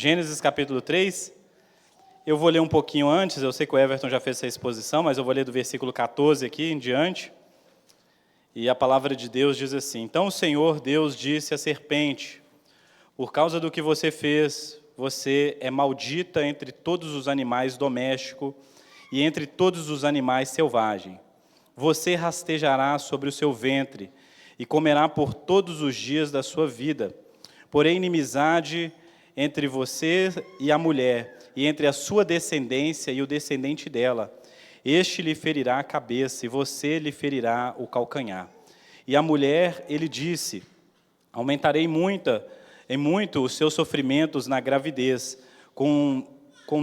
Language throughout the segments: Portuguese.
Gênesis capítulo 3. Eu vou ler um pouquinho antes, eu sei que o Everton já fez essa exposição, mas eu vou ler do versículo 14 aqui em diante. E a palavra de Deus diz assim: Então o Senhor Deus disse à serpente: Por causa do que você fez, você é maldita entre todos os animais domésticos e entre todos os animais selvagens. Você rastejará sobre o seu ventre e comerá por todos os dias da sua vida. Porém, inimizade entre você e a mulher, e entre a sua descendência e o descendente dela. Este lhe ferirá a cabeça, e você lhe ferirá o calcanhar. E a mulher, ele disse: Aumentarei em muito os seus sofrimentos na gravidez. Com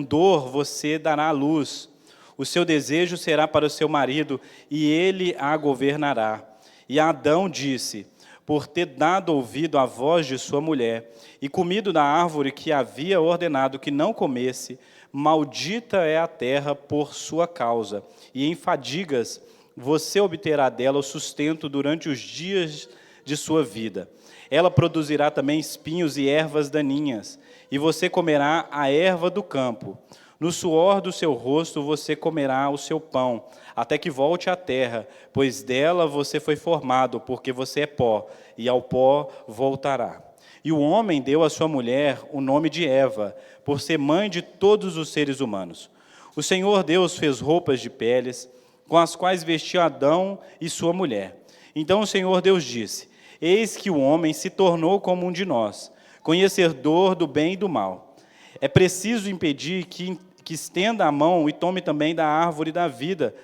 dor você dará à luz. O seu desejo será para o seu marido, e ele a governará. E Adão disse: Por ter dado ouvido à voz de sua mulher, e comido da árvore que havia ordenado que não comesse, maldita é a terra por sua causa, e em fadigas você obterá dela o sustento durante os dias de sua vida. Ela produzirá também espinhos e ervas daninhas, e você comerá a erva do campo. No suor do seu rosto você comerá o seu pão, até que volte à terra, pois dela você foi formado, porque você é pó, e ao pó voltará. E o homem deu à sua mulher o nome de Eva, por ser mãe de todos os seres humanos. O Senhor Deus fez roupas de peles, com as quais vestiu Adão e sua mulher. Então o Senhor Deus disse: Eis que o homem se tornou como um de nós, conhecedor do bem e do mal. É preciso impedir que estenda a mão e tome também da árvore da vida,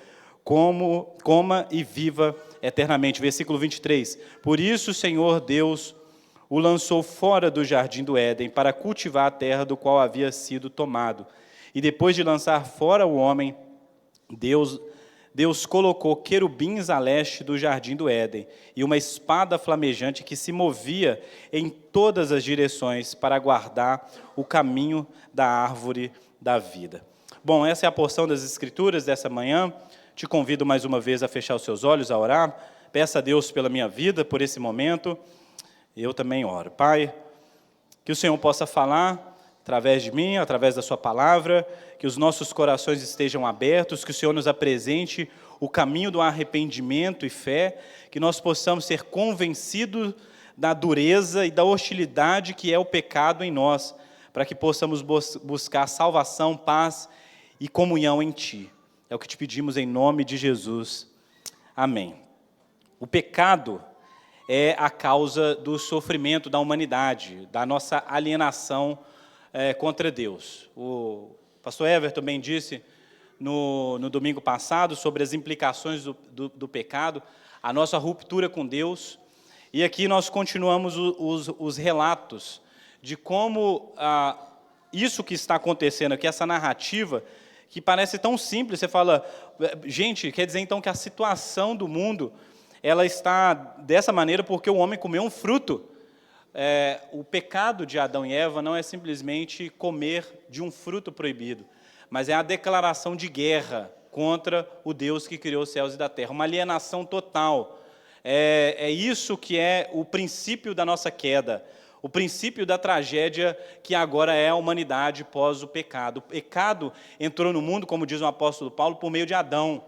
coma e viva eternamente. Versículo 23. Por isso o Senhor Deus o lançou fora do jardim do Éden, para cultivar a terra do qual havia sido tomado. E depois de lançar fora o homem, Deus colocou querubins a leste do jardim do Éden, e uma espada flamejante que se movia em todas as direções para guardar o caminho da árvore da vida. Bom, essa é a porção das Escrituras dessa manhã. Te convido mais uma vez a fechar os seus olhos, a orar. Peça a Deus pela minha vida, por esse momento. Eu também oro. Pai, que o Senhor possa falar através de mim, através da sua palavra, que os nossos corações estejam abertos, que o Senhor nos apresente o caminho do arrependimento e fé, que nós possamos ser convencidos da dureza e da hostilidade que é o pecado em nós, para que possamos buscar salvação, paz e comunhão em Ti. É o que te pedimos em nome de Jesus. Amém. O pecado é a causa do sofrimento da humanidade, da nossa alienação contra Deus. O pastor Everton bem disse no domingo passado sobre as implicações do pecado, a nossa ruptura com Deus. E aqui nós continuamos os relatos de como isso que está acontecendo aqui, essa narrativa, que parece tão simples, você fala, gente, quer dizer então que a situação do mundo ela está dessa maneira porque o homem comeu um fruto. O pecado de Adão e Eva não é simplesmente comer de um fruto proibido, mas é a declaração de guerra contra o Deus que criou os céus e da terra, uma alienação total. É isso que é o princípio da nossa queda, o princípio da tragédia que agora é a humanidade pós o pecado. O pecado entrou no mundo, como diz o apóstolo Paulo, por meio de Adão.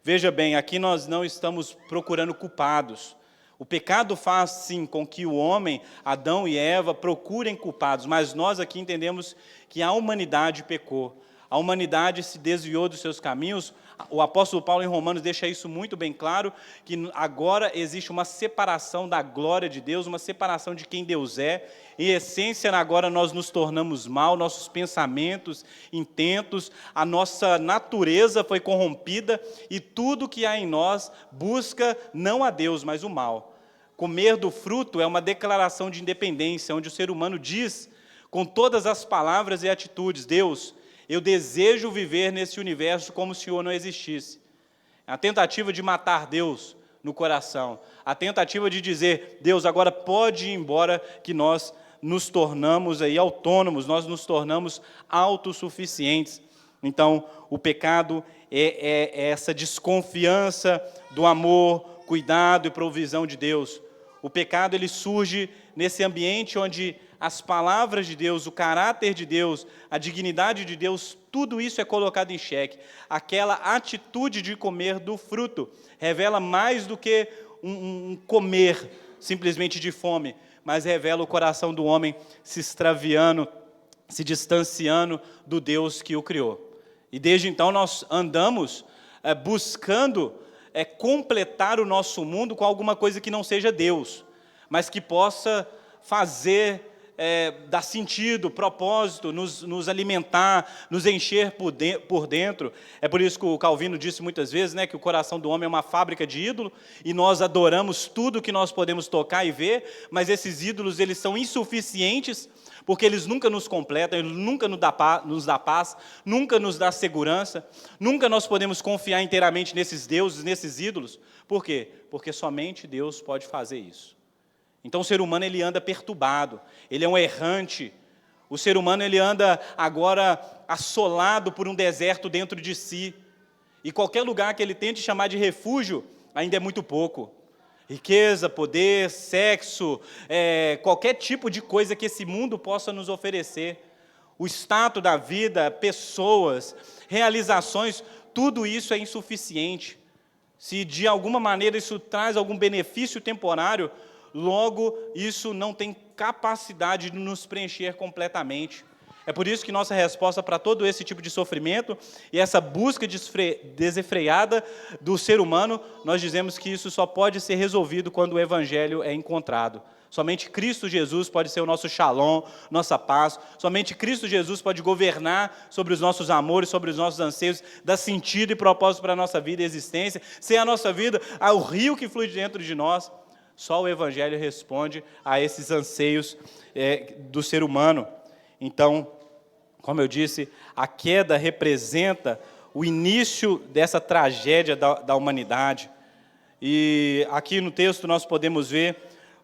Veja bem, aqui nós não estamos procurando culpados. O pecado faz, sim, com que o homem, Adão e Eva, procurem culpados, mas nós aqui entendemos que a humanidade pecou. A humanidade se desviou dos seus caminhos. O apóstolo Paulo, em Romanos, deixa isso muito bem claro, que agora existe uma separação da glória de Deus, uma separação de quem Deus é. Em essência, agora nós nos tornamos mal, nossos pensamentos, intentos, a nossa natureza foi corrompida e tudo que há em nós busca não a Deus, mas o mal. Comer do fruto é uma declaração de independência, onde o ser humano diz, com todas as palavras e atitudes: Deus, eu desejo viver nesse universo como se o Senhor não existisse. É a tentativa de matar Deus no coração. A tentativa de dizer: Deus, agora pode ir embora, que nós nos tornamos autônomos, nós nos tornamos autossuficientes. Então, o pecado é essa desconfiança do amor, cuidado e provisão de Deus. O pecado ele surge nesse ambiente onde as palavras de Deus, o caráter de Deus, a dignidade de Deus, tudo isso é colocado em xeque. Aquela atitude de comer do fruto revela mais do que um comer simplesmente de fome, mas revela o coração do homem se extraviando, se distanciando do Deus que o criou. E desde então nós andamos buscando completar o nosso mundo com alguma coisa que não seja Deus, mas que possa fazer, dar sentido, propósito, nos alimentar, nos encher por dentro. É por isso que o Calvino disse muitas vezes, né, que o coração do homem é uma fábrica de ídolo, e nós adoramos tudo que nós podemos tocar e ver, mas esses ídolos eles são insuficientes, porque eles nunca nos completam, eles nunca nos dá paz, nunca nos dá segurança, nunca nós podemos confiar inteiramente nesses deuses, nesses ídolos. Por quê? Porque somente Deus pode fazer isso. Então o ser humano ele anda perturbado, ele é um errante. O ser humano ele anda agora assolado por um deserto dentro de si. E qualquer lugar que ele tente chamar de refúgio ainda é muito pouco. Riqueza, poder, sexo, qualquer tipo de coisa que esse mundo possa nos oferecer. O status da vida, pessoas, realizações, tudo isso é insuficiente. Se de alguma maneira isso traz algum benefício temporário, logo isso não tem capacidade de nos preencher completamente. É por isso que nossa resposta para todo esse tipo de sofrimento e essa busca desenfreada do ser humano, nós dizemos que isso só pode ser resolvido quando o Evangelho é encontrado. Somente Cristo Jesus pode ser o nosso shalom, nossa paz. Somente Cristo Jesus pode governar sobre os nossos amores, sobre os nossos anseios, dar sentido e propósito para a nossa vida e existência. Sem a nossa vida, o rio que flui dentro de nós. Só o Evangelho responde a esses anseios do ser humano. Então, como eu disse, a queda representa o início dessa tragédia da humanidade. E aqui no texto nós podemos ver,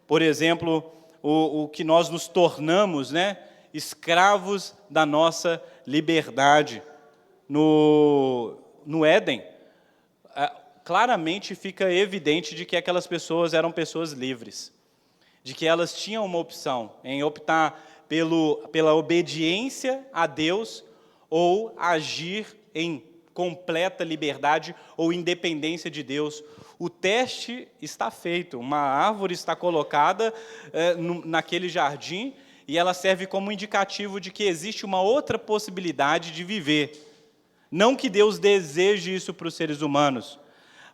por exemplo, o que nós nos tornamos, né, escravos da nossa liberdade. No Éden, claramente fica evidente de que aquelas pessoas eram pessoas livres, de que elas tinham uma opção em optar pela obediência a Deus ou agir em completa liberdade ou independência de Deus. O teste está feito, uma árvore está colocada naquele jardim e ela serve como indicativo de que existe uma outra possibilidade de viver. Não que Deus deseje isso para os seres humanos,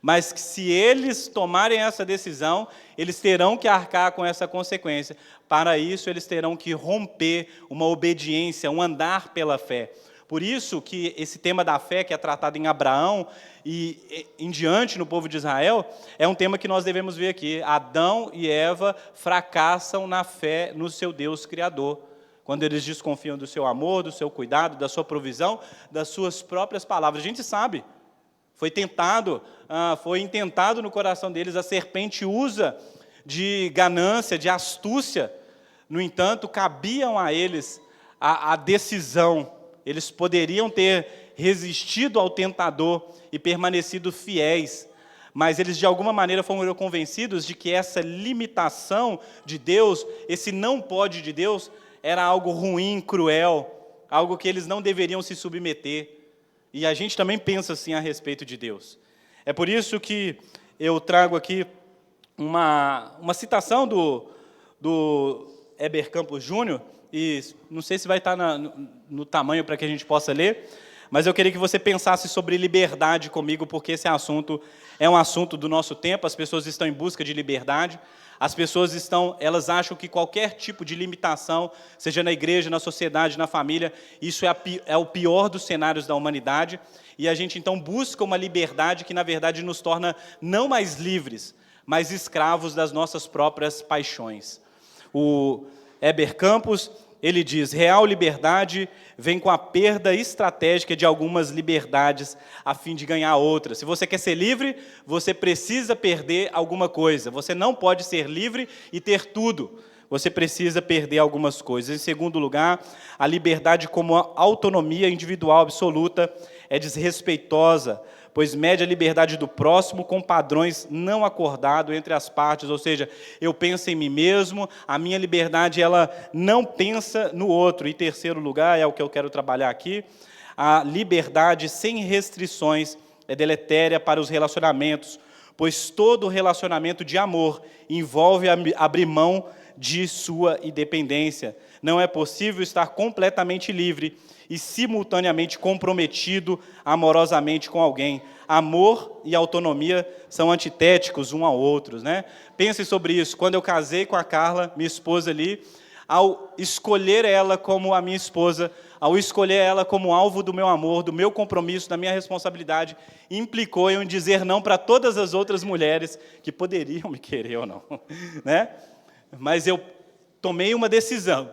mas que se eles tomarem essa decisão, eles terão que arcar com essa consequência. Para isso, eles terão que romper uma obediência, um andar pela fé. Por isso que esse tema da fé, que é tratado em Abraão e em diante no povo de Israel, é um tema que nós devemos ver aqui. Adão e Eva fracassam na fé no seu Deus Criador, quando eles desconfiam do seu amor, do seu cuidado, da sua provisão, das suas próprias palavras. A gente sabe, foi intentado no coração deles, a serpente usa de ganância, de astúcia. No entanto, cabiam a eles a decisão. Eles poderiam ter resistido ao tentador e permanecido fiéis, mas eles de alguma maneira foram convencidos de que essa limitação de Deus, esse não pode de Deus, era algo ruim, cruel, algo que eles não deveriam se submeter. E a gente também pensa assim a respeito de Deus. É por isso que eu trago aqui uma citação do Heber Campos Júnior, e não sei se vai estar no tamanho para que a gente possa ler, mas eu queria que você pensasse sobre liberdade comigo, porque esse assunto é um assunto do nosso tempo. As pessoas estão em busca de liberdade, as pessoas elas acham que qualquer tipo de limitação, seja na igreja, na sociedade, na família, isso é o pior dos cenários da humanidade, e a gente então busca uma liberdade que na verdade nos torna não mais livres, mas escravos das nossas próprias paixões. O Heber Campos, ele diz: real liberdade vem com a perda estratégica de algumas liberdades a fim de ganhar outras. Se você quer ser livre, você precisa perder alguma coisa. Você não pode ser livre e ter tudo. Você precisa perder algumas coisas. Em segundo lugar, a liberdade como autonomia individual absoluta é desrespeitosa pois mede a liberdade do próximo com padrões não acordados entre as partes, ou seja, eu penso em mim mesmo, a minha liberdade ela não pensa no outro. E terceiro lugar, é o que eu quero trabalhar aqui, a liberdade sem restrições é deletéria para os relacionamentos, pois todo relacionamento de amor envolve abrir mão de sua independência. Não é possível estar completamente livre e simultaneamente comprometido amorosamente com alguém. Amor e autonomia são antitéticos um ao outro, né? Pense sobre isso. Quando eu casei com a Carla, minha esposa ali, ao escolher ela como a minha esposa, ao escolher ela como alvo do meu amor, do meu compromisso, da minha responsabilidade, implicou em dizer não para todas as outras mulheres que poderiam me querer ou não, né? Mas eu tomei uma decisão.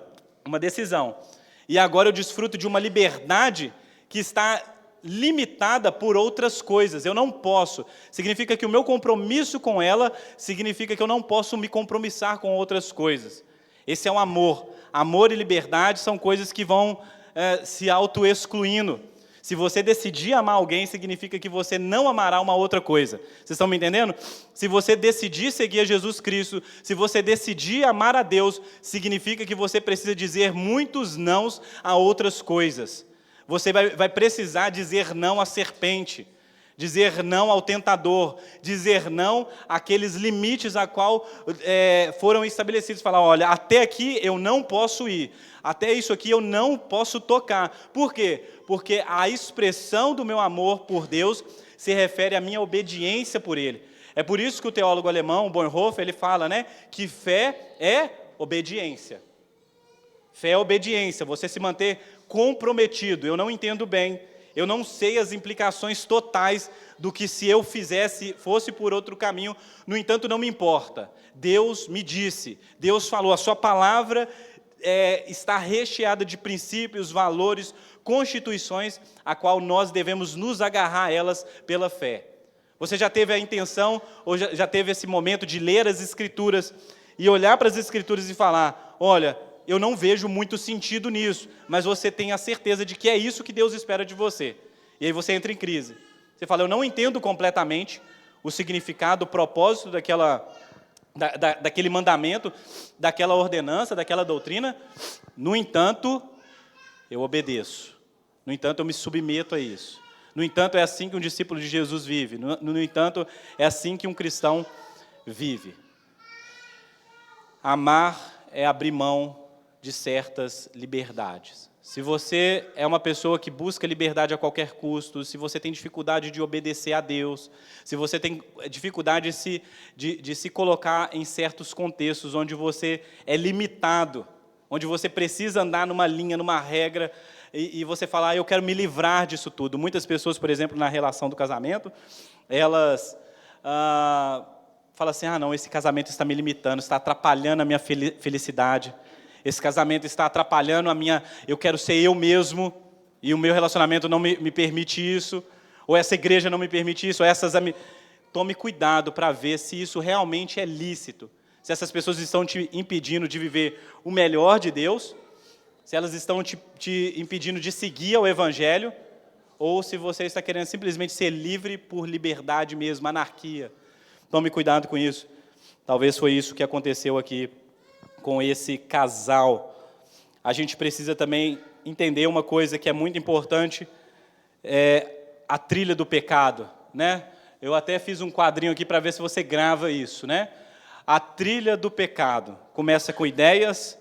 E agora eu desfruto de uma liberdade que está limitada por outras coisas. Eu não posso. Significa que o meu compromisso com ela significa que eu não posso me compromissar com outras coisas. Esse é o amor. Amor e liberdade são coisas que vão se auto-excluindo. Se você decidir amar alguém, significa que você não amará uma outra coisa. Vocês estão me entendendo? Se você decidir seguir a Jesus Cristo, se você decidir amar a Deus, significa que você precisa dizer muitos nãos a outras coisas. Você vai precisar dizer não à serpente, dizer não ao tentador, dizer não àqueles limites a qual foram estabelecidos. Falar, olha, até aqui eu não posso ir, até isso aqui eu não posso tocar. Por quê? Porque a expressão do meu amor por Deus se refere à minha obediência por Ele. É por isso que o teólogo alemão, Bonhoeffer, ele fala, né, que fé é obediência. Fé é obediência, você se manter comprometido. Eu não entendo bem, eu não sei as implicações totais do que se eu fizesse, fosse por outro caminho, no entanto, não me importa. Deus me disse, Deus falou, a sua palavra está recheada de princípios, valores, constituições, a qual nós devemos nos agarrar a elas pela fé. Você já teve a intenção, ou já teve esse momento de ler as Escrituras, e olhar para as Escrituras e falar, olha, eu não vejo muito sentido nisso, mas você tem a certeza de que é isso que Deus espera de você. E aí você entra em crise. Você fala, eu não entendo completamente o significado, o propósito daquele mandamento, daquela ordenança, daquela doutrina. No entanto, eu obedeço. No entanto, eu me submeto a isso. No entanto, é assim que um discípulo de Jesus vive. No entanto, é assim que um cristão vive. Amar é abrir mão de certas liberdades. Se você é uma pessoa que busca liberdade a qualquer custo, se você tem dificuldade de obedecer a Deus, se você tem dificuldade de se colocar em certos contextos onde você é limitado, onde você precisa andar numa linha, numa regra, e você fala, eu quero me livrar disso tudo. Muitas pessoas, por exemplo, na relação do casamento, elas falam assim, não, esse casamento está me limitando, está atrapalhando a minha felicidade. Esse casamento está atrapalhando eu quero ser eu mesmo, e o meu relacionamento não me permite isso, ou essa igreja não me permite isso, Tome cuidado para ver se isso realmente é lícito, se essas pessoas estão te impedindo de viver o melhor de Deus, se elas estão te impedindo de seguir ao Evangelho, ou se você está querendo simplesmente ser livre por liberdade mesmo, anarquia. Tome cuidado com isso. Talvez foi isso que aconteceu aqui com esse casal. A gente precisa também entender uma coisa que é muito importante, a trilha do pecado, né? Eu até fiz um quadrinho aqui para ver se você grava isso, né? A trilha do pecado começa com ideias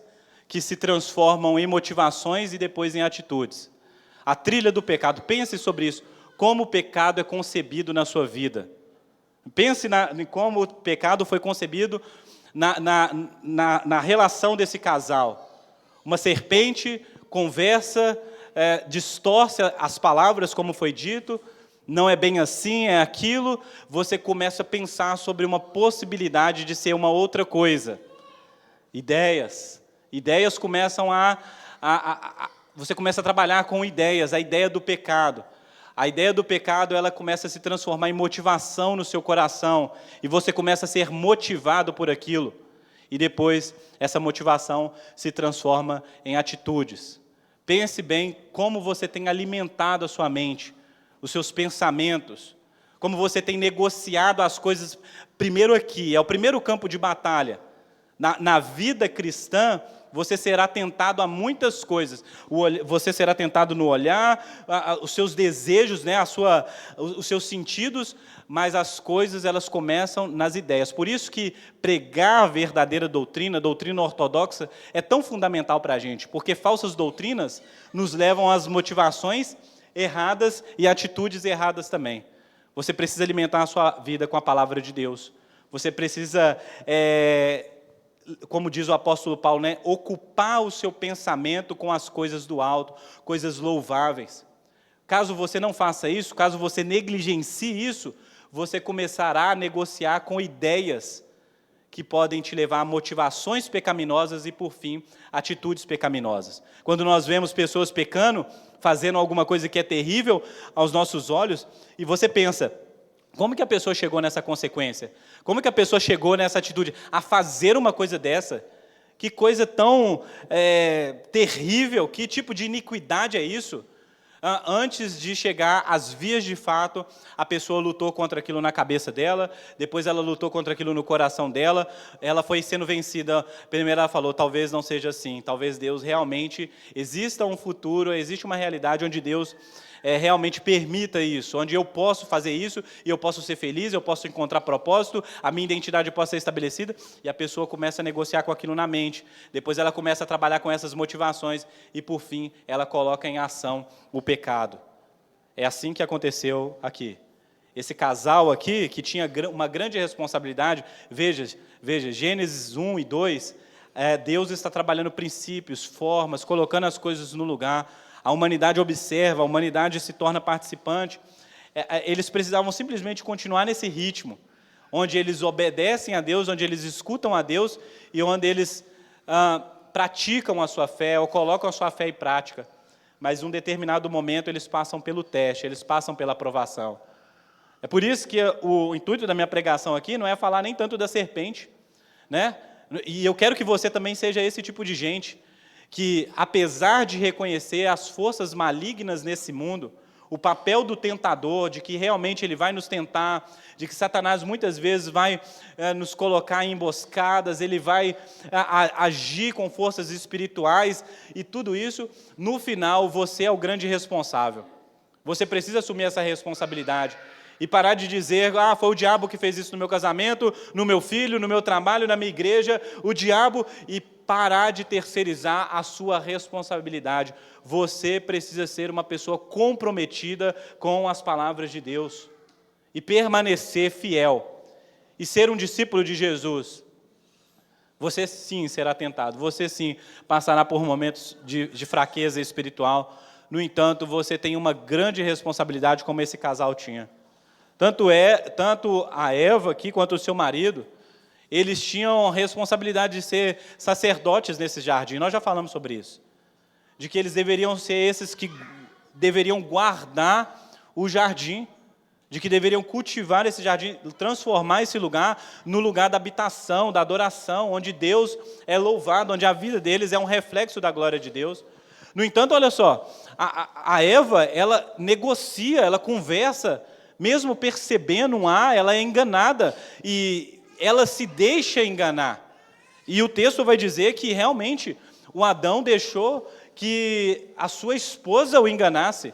que se transformam em motivações e depois em atitudes. A trilha do pecado, pense sobre isso, como o pecado é concebido na sua vida. Pense em como o pecado foi concebido na relação desse casal. Uma serpente conversa, distorce as palavras, como foi dito, não é bem assim, é aquilo, você começa a pensar sobre uma possibilidade de ser uma outra coisa. Ideias começam você começa a trabalhar com ideias, a ideia do pecado. A ideia do pecado, ela começa a se transformar em motivação no seu coração, e você começa a ser motivado por aquilo, e depois essa motivação se transforma em atitudes. Pense bem como você tem alimentado a sua mente, os seus pensamentos. como você tem negociado as coisas primeiro aqui, é o primeiro campo de batalha. Na vida cristã, você será tentado a muitas coisas. Você será tentado no olhar, os seus desejos, né, os seus sentidos, mas as coisas elas começam nas ideias. Por isso que pregar a verdadeira doutrina, a doutrina ortodoxa, é tão fundamental para a gente, porque falsas doutrinas nos levam às motivações erradas e atitudes erradas também. Você precisa alimentar a sua vida com a palavra de Deus. Você precisa, como diz o apóstolo Paulo, né, ocupar o seu pensamento com as coisas do alto, coisas louváveis. Caso você não faça isso, caso você negligencie isso, você começará a negociar com ideias que podem te levar a motivações pecaminosas e, por fim, atitudes pecaminosas. Quando nós vemos pessoas pecando, fazendo alguma coisa que é terrível aos nossos olhos, e você pensa, como que a pessoa chegou nessa consequência? Como que a pessoa chegou nessa atitude? A fazer uma coisa dessa? Que coisa tão terrível, que tipo de iniquidade é isso? Antes de chegar às vias de fato, a pessoa lutou contra aquilo na cabeça dela, depois ela lutou contra aquilo no coração dela, ela foi sendo vencida. Primeiro ela falou, talvez não seja assim, talvez Deus realmente, exista um futuro, existe uma realidade onde Deus realmente permita isso, onde eu posso fazer isso, e eu posso ser feliz, eu posso encontrar propósito, a minha identidade pode ser estabelecida, e a pessoa começa a negociar com aquilo na mente, depois ela começa a trabalhar com essas motivações, e por fim, ela coloca em ação o pecado. É assim que aconteceu aqui. Esse casal aqui, que tinha uma grande responsabilidade, veja, Gênesis 1 e 2, Deus está trabalhando princípios, formas, colocando as coisas no lugar. A humanidade observa, a humanidade se torna participante. Eles precisavam simplesmente continuar nesse ritmo, onde eles obedecem a Deus, onde eles escutam a Deus e onde eles praticam a sua fé ou colocam a sua fé em prática. Mas em um determinado momento eles passam pelo teste, eles passam pela aprovação. É por isso que o intuito da minha pregação aqui não é falar nem tanto da serpente, né? E eu quero que você também seja esse tipo de gente, que apesar de reconhecer as forças malignas nesse mundo, o papel do tentador, de que realmente ele vai nos tentar, de que Satanás muitas vezes vai nos colocar em emboscadas, ele vai agir com forças espirituais, e tudo isso, no final, você é o grande responsável. Você precisa assumir essa responsabilidade e parar de dizer, foi o diabo que fez isso no meu casamento, no meu filho, no meu trabalho, na minha igreja, o diabo, e parar de terceirizar a sua responsabilidade. Você precisa ser uma pessoa comprometida com as palavras de Deus e permanecer fiel e ser um discípulo de Jesus. Você sim será tentado, você sim passará por momentos de fraqueza espiritual. No entanto, você tem uma grande responsabilidade como esse casal tinha. Tanto a Eva aqui quanto o seu marido, eles tinham a responsabilidade de ser sacerdotes nesse jardim. Nós já falamos sobre isso. De que eles deveriam ser esses que deveriam guardar o jardim, de que deveriam cultivar esse jardim, transformar esse lugar no lugar da habitação, da adoração, onde Deus é louvado, onde a vida deles é um reflexo da glória de Deus. No entanto, olha só, a Eva, ela negocia, ela conversa, mesmo percebendo ela é enganada, e ela se deixa enganar. E o texto vai dizer que realmente o Adão deixou que a sua esposa o enganasse.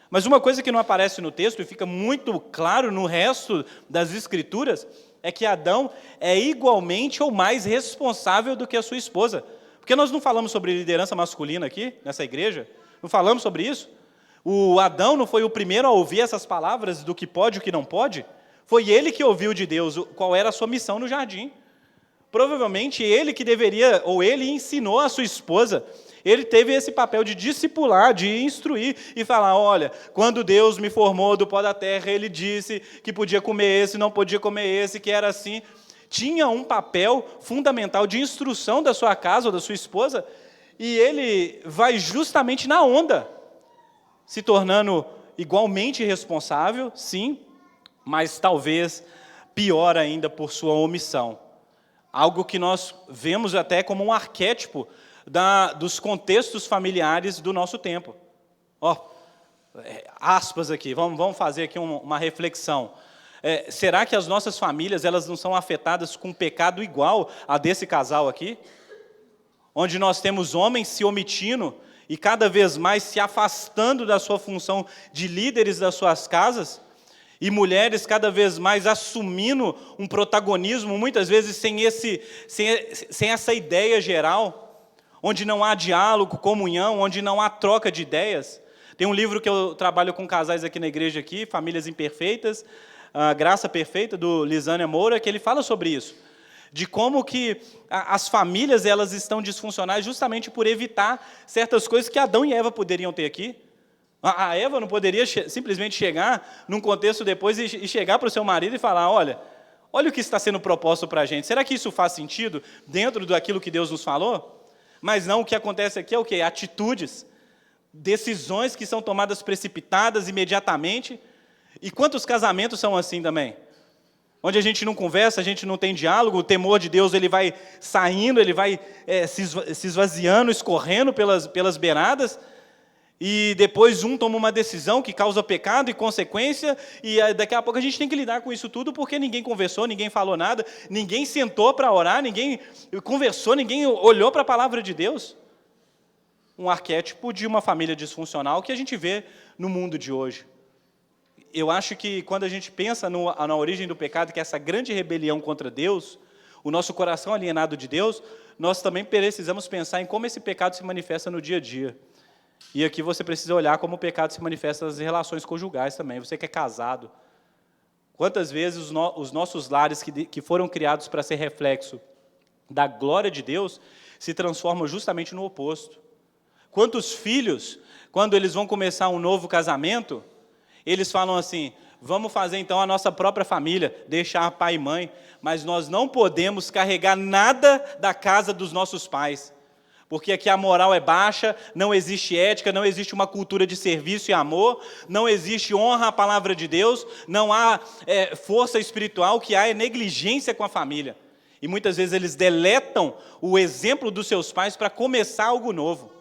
Mas uma coisa que não aparece no texto e fica muito claro no resto das Escrituras é que Adão é igualmente ou mais responsável do que a sua esposa. Porque nós não falamos sobre liderança masculina aqui, nessa igreja? Não falamos sobre isso? O Adão não foi o primeiro a ouvir essas palavras do que pode e o que não pode? Foi ele que ouviu de Deus qual era a sua missão no jardim. Provavelmente ele que deveria, ou ele ensinou a sua esposa, ele teve esse papel de discipular, de instruir e falar, olha, quando Deus me formou do pó da terra, ele disse que podia comer esse, não podia comer esse, que era assim. Tinha um papel fundamental de instrução da sua casa ou da sua esposa, e ele vai justamente na onda, se tornando igualmente responsável, sim, mas talvez pior ainda por sua omissão. Algo que nós vemos até como um arquétipo dos contextos familiares do nosso tempo. Aspas aqui, vamos fazer aqui uma reflexão. Será que as nossas famílias elas não são afetadas com um pecado igual a desse casal aqui? Onde nós temos homens se omitindo e cada vez mais se afastando da sua função de líderes das suas casas, e mulheres cada vez mais assumindo um protagonismo, muitas vezes sem essa ideia geral, onde não há diálogo, comunhão, onde não há troca de ideias. Tem um livro que eu trabalho com casais aqui na igreja, Famílias Imperfeitas, a Graça Perfeita, do Lisânia Moura, que ele fala sobre isso, de como que as famílias elas estão disfuncionais justamente por evitar certas coisas que Adão e Eva poderiam ter aqui. A Eva não poderia simplesmente chegar num contexto depois e chegar para o seu marido e falar, olha o que está sendo proposto para a gente, será que isso faz sentido dentro daquilo que Deus nos falou? Mas não, o que acontece aqui é o quê? Atitudes, decisões que são tomadas precipitadas imediatamente. E quantos casamentos são assim também? Onde a gente não conversa, a gente não tem diálogo, o temor de Deus ele vai saindo, ele vai se esvaziando, escorrendo pelas beiradas, e depois um toma uma decisão que causa pecado e consequência, e daqui a pouco a gente tem que lidar com isso tudo, porque ninguém conversou, ninguém falou nada, ninguém sentou para orar, ninguém conversou, ninguém olhou para a palavra de Deus. Um arquétipo de uma família disfuncional que a gente vê no mundo de hoje. Eu acho que quando a gente pensa na origem do pecado, que é essa grande rebelião contra Deus, o nosso coração alienado de Deus, nós também precisamos pensar em como esse pecado se manifesta no dia a dia. E aqui você precisa olhar como o pecado se manifesta nas relações conjugais também. Você que é casado, quantas vezes os nossos lares que foram criados para ser reflexo da glória de Deus, se transformam justamente no oposto. Quantos filhos, quando eles vão começar um novo casamento, eles falam assim, vamos fazer então a nossa própria família, deixar pai e mãe, mas nós não podemos carregar nada da casa dos nossos pais, porque aqui a moral é baixa, não existe ética, não existe uma cultura de serviço e amor, não existe honra à palavra de Deus, não há força espiritual, o que há é negligência com a família. E muitas vezes eles deletam o exemplo dos seus pais para começar algo novo.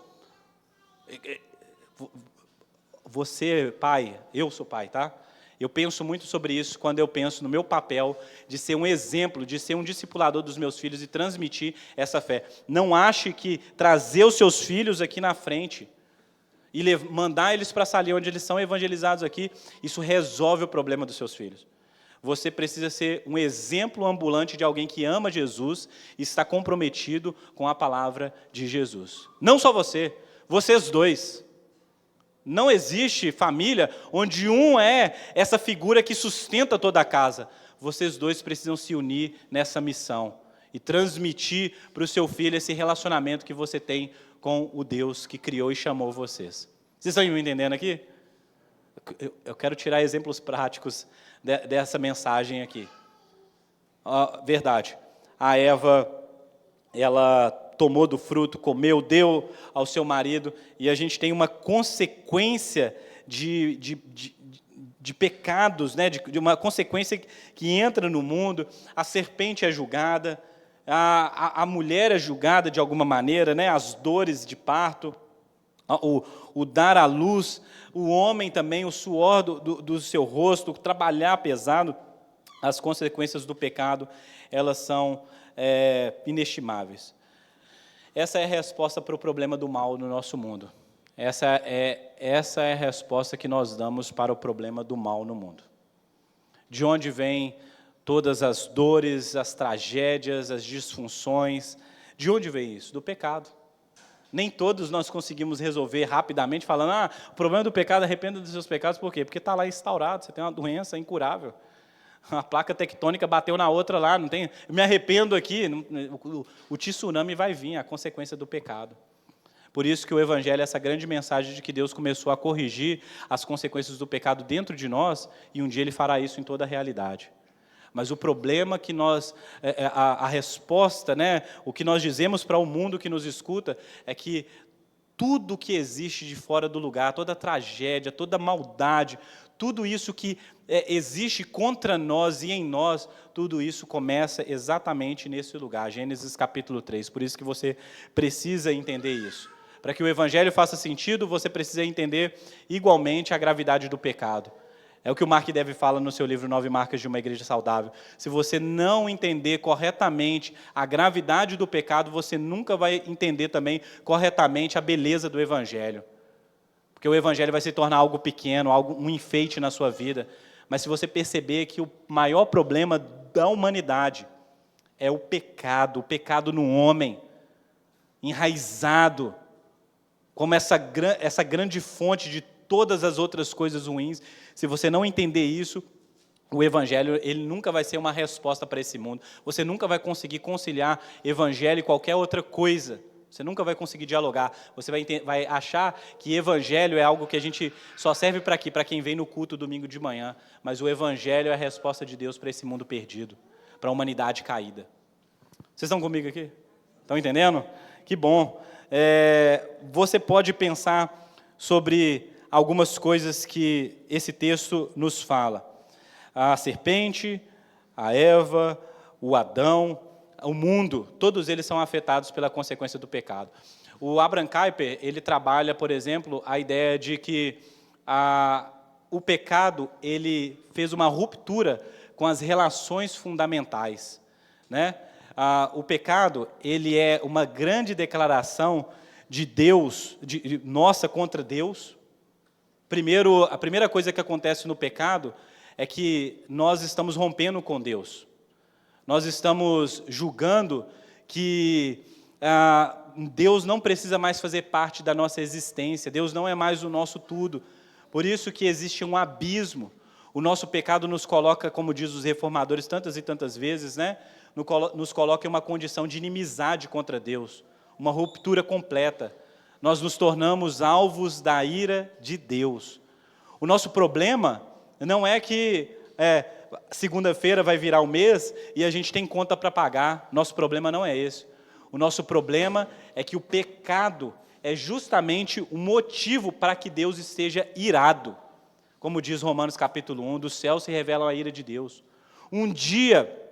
Você, pai, eu sou pai, tá? Eu penso muito sobre isso quando eu penso no meu papel de ser um exemplo, de ser um discipulador dos meus filhos e transmitir essa fé. Não ache que trazer os seus filhos aqui na frente e mandar eles para a salinha onde eles são evangelizados aqui, isso resolve o problema dos seus filhos. Você precisa ser um exemplo ambulante de alguém que ama Jesus e está comprometido com a palavra de Jesus. Não só você, vocês dois. Não existe família onde um é essa figura que sustenta toda a casa. Vocês dois precisam se unir nessa missão e transmitir para o seu filho esse relacionamento que você tem com o Deus que criou e chamou vocês. Vocês estão me entendendo aqui? Eu quero tirar exemplos práticos dessa mensagem aqui. Verdade. A Eva, ela tomou do fruto, comeu, deu ao seu marido, e a gente tem uma consequência de pecados, né? de uma consequência que entra no mundo. A serpente é julgada, a mulher é julgada de alguma maneira, né? As dores de parto, o dar à luz, o homem também, o suor do seu rosto, trabalhar pesado. As consequências do pecado, elas são inestimáveis. Essa é a resposta para o problema do mal no nosso mundo. Essa é a resposta que nós damos para o problema do mal no mundo. De onde vêm todas as dores, as tragédias, as disfunções? De onde vem isso? Do pecado. Nem todos nós conseguimos resolver rapidamente, falando, o problema do pecado, arrependa dos seus pecados, por quê? Porque está lá instaurado, você tem uma doença incurável. A placa tectônica bateu na outra lá, não tem, eu me arrependo aqui, o tsunami vai vir, a consequência do pecado. Por isso que o Evangelho é essa grande mensagem de que Deus começou a corrigir as consequências do pecado dentro de nós, e um dia Ele fará isso em toda a realidade. Mas o problema que a resposta, né, o que nós dizemos para o mundo que nos escuta, é que tudo que existe de fora do lugar, toda tragédia, toda maldade, tudo isso que existe contra nós e em nós, tudo isso começa exatamente nesse lugar, Gênesis capítulo 3. Por isso que você precisa entender isso. Para que o Evangelho faça sentido, você precisa entender igualmente a gravidade do pecado. É o que o Mark Dever fala no seu livro 9 Marcas de uma Igreja Saudável. Se você não entender corretamente a gravidade do pecado, você nunca vai entender também corretamente a beleza do Evangelho. Porque o Evangelho vai se tornar algo pequeno, um enfeite na sua vida. Mas se você perceber que o maior problema da humanidade é o pecado no homem, enraizado, como essa grande fonte de todas as outras coisas ruins. Se você não entender isso, o Evangelho ele nunca vai ser uma resposta para esse mundo. Você nunca vai conseguir conciliar Evangelho e qualquer outra coisa. Você nunca vai conseguir dialogar. Você vai achar que Evangelho é algo que a gente só serve para aqui, para quem vem no culto domingo de manhã. Mas o Evangelho é a resposta de Deus para esse mundo perdido, para a humanidade caída. Vocês estão comigo aqui? Estão entendendo? Que bom. Você pode pensar sobre algumas coisas que esse texto nos fala. A serpente, a Eva, o Adão, o mundo, todos eles são afetados pela consequência do pecado. O Abraham Kuyper, ele trabalha, por exemplo, a ideia de que o pecado ele fez uma ruptura com as relações fundamentais, né? O pecado ele é uma grande declaração de Deus, nossa contra Deus. A primeira coisa que acontece no pecado é que nós estamos rompendo com Deus. Nós estamos julgando que Deus não precisa mais fazer parte da nossa existência. Deus não é mais o nosso tudo. Por isso que existe um abismo. O nosso pecado nos coloca, como diz os reformadores tantas e tantas vezes, né? Nos coloca em uma condição de inimizade contra Deus, uma ruptura completa. Nós nos tornamos alvos da ira de Deus. O nosso problema não é que segunda-feira vai virar o mês e a gente tem conta para pagar. Nosso problema não é esse. O nosso problema é que o pecado é justamente o motivo para que Deus esteja irado. Como diz Romanos capítulo 1, do céu se revela a ira de Deus. Um dia,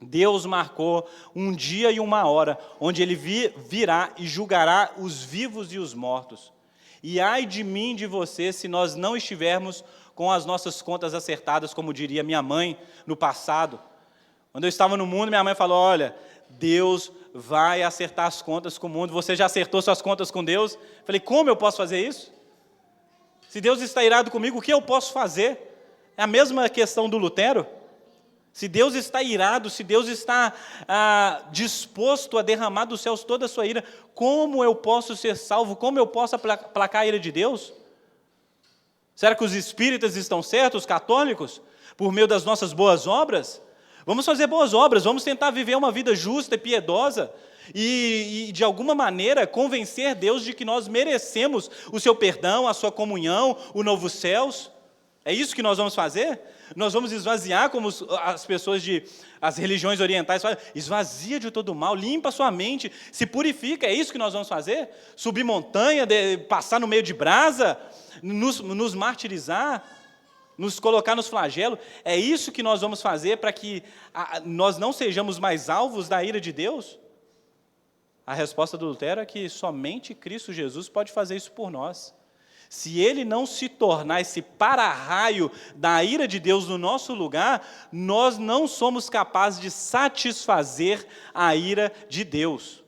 Deus marcou um dia e uma hora, onde Ele virá e julgará os vivos e os mortos. E ai de mim e de você, se nós não estivermos com as nossas contas acertadas, como diria minha mãe no passado. Quando eu estava no mundo, minha mãe falou, olha, Deus vai acertar as contas com o mundo. Você já acertou suas contas com Deus? Eu falei, como eu posso fazer isso? Se Deus está irado comigo, o que eu posso fazer? É a mesma questão do Lutero. Se Deus está irado, se Deus está disposto a derramar dos céus toda a sua ira, como eu posso ser salvo? Como eu posso aplacar a ira de Deus? Será que os espíritas estão certos, os católicos, por meio das nossas boas obras? Vamos fazer boas obras, vamos tentar viver uma vida justa e piedosa e de alguma maneira, convencer Deus de que nós merecemos o seu perdão, a sua comunhão, o novo céus. É isso que nós vamos fazer? Nós vamos esvaziar, como as pessoas as religiões orientais falam, esvazia de todo mal, limpa a sua mente, se purifica, é isso que nós vamos fazer? Subir montanha, passar no meio de brasa, nos martirizar, nos colocar nos flagelos, é isso que nós vamos fazer para que nós não sejamos mais alvos da ira de Deus? A resposta do Lutero é que somente Cristo Jesus pode fazer isso por nós. Se Ele não se tornar esse para-raio da ira de Deus no nosso lugar, nós não somos capazes de satisfazer a ira de Deus.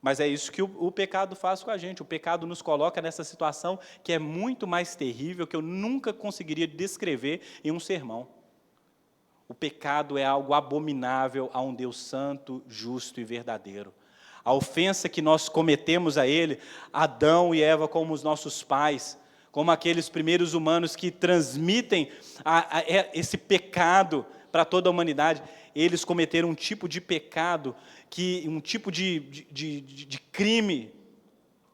Mas é isso que o pecado faz com a gente. O pecado nos coloca nessa situação que é muito mais terrível, que eu nunca conseguiria descrever em um sermão. O pecado é algo abominável a um Deus santo, justo e verdadeiro. A ofensa que nós cometemos a Ele, Adão e Eva como os nossos pais, como aqueles primeiros humanos que transmitem esse pecado para toda a humanidade, eles cometeram um tipo de pecado, um tipo de crime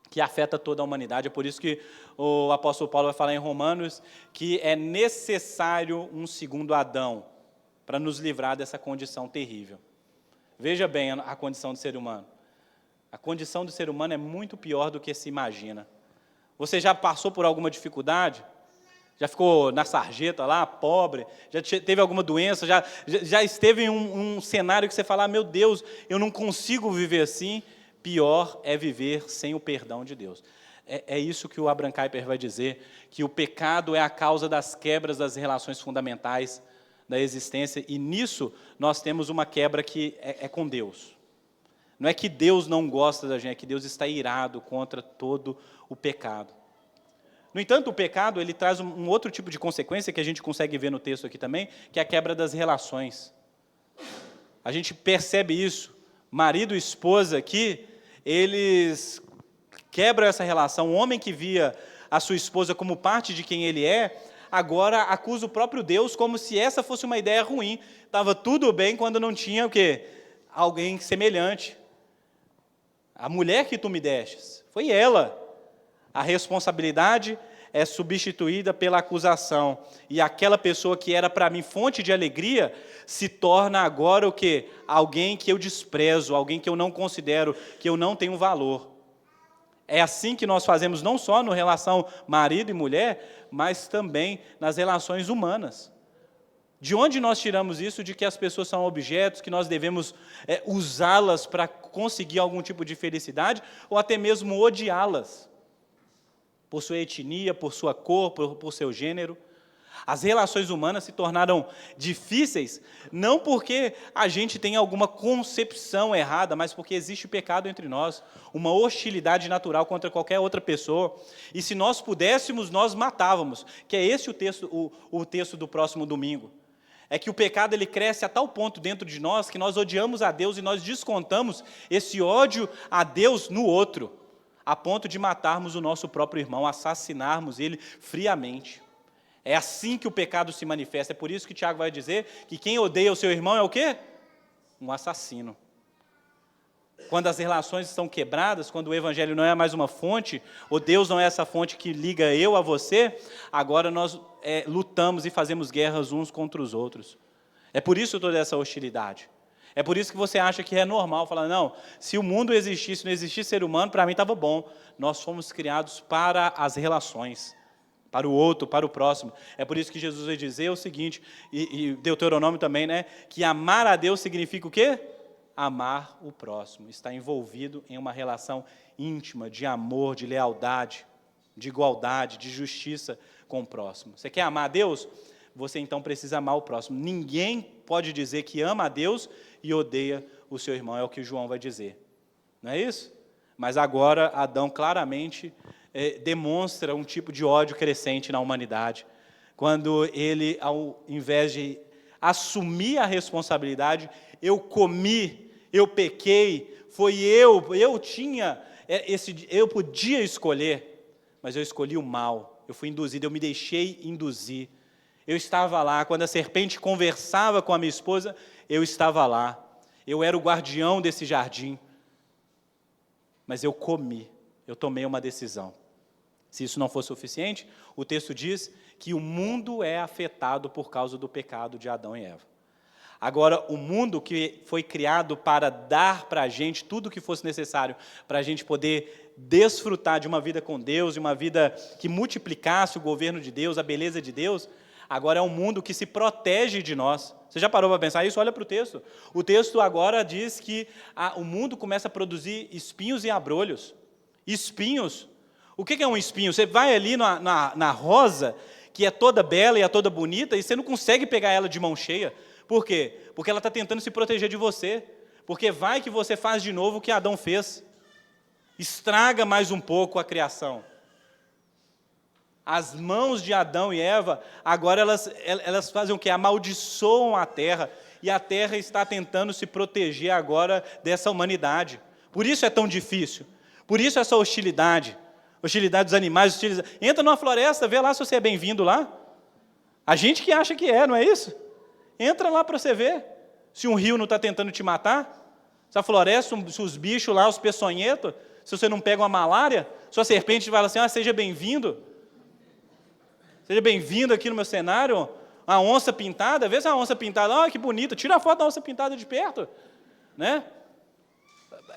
que afeta toda a humanidade. É por isso que o apóstolo Paulo vai falar em Romanos que é necessário um segundo Adão para nos livrar dessa condição terrível. Veja bem a condição do ser humano. A condição do ser humano é muito pior do que se imagina. Você já passou por alguma dificuldade? Já ficou na sarjeta lá, pobre? Já teve alguma doença? Já esteve em um cenário que você fala, meu Deus, eu não consigo viver assim? Pior é viver sem o perdão de Deus. É isso que o Abraham Kuyper vai dizer, que o pecado é a causa das quebras das relações fundamentais da existência, e nisso nós temos uma quebra que é com Deus. Não é que Deus não gosta da gente, é que Deus está irado contra todo o pecado. No entanto, o pecado ele traz um outro tipo de consequência que a gente consegue ver no texto aqui também, que é a quebra das relações. A gente percebe isso. Marido e esposa aqui, eles quebram essa relação. O homem que via a sua esposa como parte de quem ele é, agora acusa o próprio Deus como se essa fosse uma ideia ruim. Estava tudo bem quando não tinha o quê? Alguém semelhante. A mulher que tu me destes, foi ela. A responsabilidade é substituída pela acusação. E aquela pessoa que era para mim fonte de alegria, se torna agora o quê? Alguém que eu desprezo, alguém que eu não considero, que eu não tenho valor. É assim que nós fazemos não só na relação marido e mulher, mas também nas relações humanas. De onde nós tiramos isso de que as pessoas são objetos, que nós devemos usá-las para conseguir algum tipo de felicidade, ou até mesmo odiá-las? Por sua etnia, por sua cor, por seu gênero. As relações humanas se tornaram difíceis, não porque a gente tem alguma concepção errada, mas porque existe pecado entre nós, uma hostilidade natural contra qualquer outra pessoa. E se nós pudéssemos, nós matávamos, que é esse o texto do próximo domingo. É que o pecado ele cresce a tal ponto dentro de nós que nós odiamos a Deus e nós descontamos esse ódio a Deus no outro, a ponto de matarmos o nosso próprio irmão, assassinarmos ele friamente. É assim que o pecado se manifesta. É por isso que Tiago vai dizer que quem odeia o seu irmão é o quê? Um assassino. Quando as relações estão quebradas, quando o evangelho não é mais uma fonte, ou Deus não é essa fonte que liga eu a você, agora nós lutamos e fazemos guerras uns contra os outros. É por isso toda essa hostilidade. É por isso que você acha que é normal falar, não, se o mundo existisse, não existisse ser humano, para mim estava bom. Nós fomos criados para as relações, para o outro, para o próximo. É por isso que Jesus vai dizer o seguinte, e Deuteronômio também, né, que amar a Deus significa o quê? Amar o próximo. Está envolvido em uma relação íntima, de amor, de lealdade, de igualdade, de justiça com o próximo. Você quer amar a Deus? Você então precisa amar o próximo. Ninguém pode dizer que ama a Deus e odeia o seu irmão, é o que João vai dizer. Não é isso? Mas agora Adão claramente demonstra um tipo de ódio crescente na humanidade, quando ele, ao invés de assumir a responsabilidade, eu comi, eu pequei, foi eu tinha, eu podia escolher, mas eu escolhi o mal, eu fui induzido, eu me deixei induzir. Eu estava lá, quando a serpente conversava com a minha esposa, eu estava lá. Eu era o guardião desse jardim. Mas eu comi, eu tomei uma decisão. Se isso não for suficiente, o texto diz que o mundo é afetado por causa do pecado de Adão e Eva. Agora, o mundo que foi criado para dar para a gente tudo o que fosse necessário, para a gente poder desfrutar de uma vida com Deus, de uma vida que multiplicasse o governo de Deus, a beleza de Deus, agora é um mundo que se protege de nós. Você já parou para pensar isso? Olha para o texto. O texto agora diz que o mundo começa a produzir espinhos e abrolhos. Espinhos. O que é um espinho? Você vai ali na rosa, que é toda bela e é toda bonita, e você não consegue pegar ela de mão cheia. Por quê? Porque ela está tentando se proteger de você. Porque vai que você faz de novo o que Adão fez. Estraga mais um pouco a criação. As mãos de Adão e Eva, agora elas fazem o quê? Amaldiçoam a terra, e a terra está tentando se proteger agora dessa humanidade. Por isso é tão difícil, por isso essa hostilidade dos animais, entra numa floresta, vê lá se você é bem-vindo lá. A gente que acha que não é isso? Entra lá para você ver, se um rio não está tentando te matar, se a floresta, se os bichos lá, os peçonhentos, se você não pega uma malária, sua serpente fala assim, seja bem-vindo. Seja bem-vindo aqui no meu cenário, a onça pintada, vê se é uma onça pintada, que bonita, tira a foto da onça pintada de perto, né?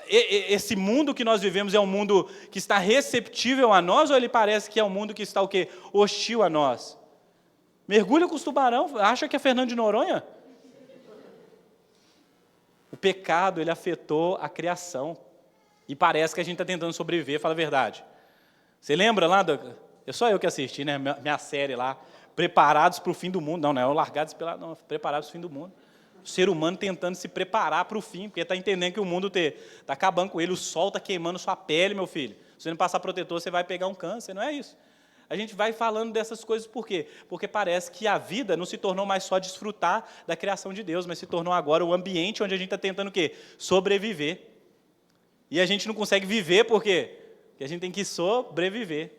Esse mundo que nós vivemos é um mundo que está receptível a nós, ou ele parece que é um mundo que está o quê? Hostil a nós? Mergulha com os tubarão, acha que é Fernando de Noronha? O pecado, ele afetou a criação, e parece que a gente está tentando sobreviver, fala a verdade. Você lembra lá, é só eu que assisti, né, minha série lá, Preparados para o Fim do Mundo. Não é o Largados Pelados, não, Preparados para o Fim do Mundo. O ser humano tentando se preparar para o fim, porque está entendendo que o mundo está acabando com ele, o sol está queimando sua pele, meu filho. Se você não passar protetor, você vai pegar um câncer, não é isso? A gente vai falando dessas coisas por quê? Porque parece que a vida não se tornou mais só desfrutar da criação de Deus, mas se tornou agora o ambiente onde a gente está tentando o quê? Sobreviver. E a gente não consegue viver por quê? Porque a gente tem que sobreviver.